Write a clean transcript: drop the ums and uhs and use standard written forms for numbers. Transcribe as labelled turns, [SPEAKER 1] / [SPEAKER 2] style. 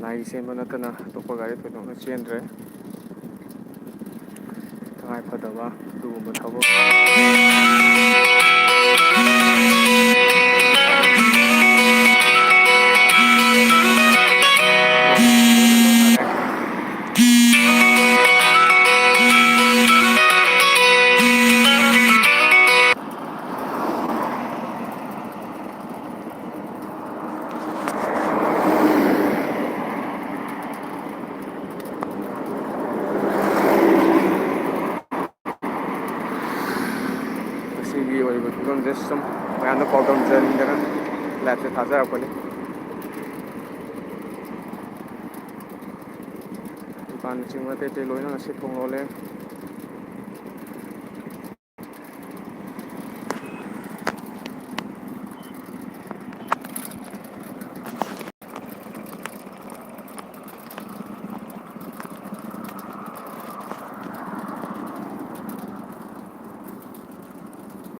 [SPEAKER 1] ꯂꯅꯥꯏꯒꯤ ꯆꯦꯟꯕ ꯅꯠꯇꯅ ꯑꯇꯣꯞꯄ ꯒꯥꯔꯤ ꯊꯣꯏꯗꯣꯛꯅ ꯆꯦꯟꯗ꯭ꯔꯦ꯫ ꯇꯉꯥꯏꯐꯗꯕ ꯑꯗꯨꯒꯨꯝꯕ ꯊꯕꯛ ꯉꯁꯤꯒꯤ ꯑꯣꯏꯔꯤꯕ ꯐꯤꯕꯝꯁꯦ ꯁꯨꯝ ꯃꯌꯥꯝꯅ ꯄꯥꯎꯗꯝꯖꯅꯤꯡꯗꯅ ꯂꯥꯏꯚꯁꯦ ꯊꯥꯖꯔꯛꯄꯅꯤ꯫ ꯗꯨꯀꯥꯟꯅꯆꯤꯡꯕ ꯑꯇꯩ ꯑꯇꯩ ꯂꯣꯏꯅ ꯉꯁꯤ ꯊꯣꯡ ꯂꯣꯜꯂꯦ꯫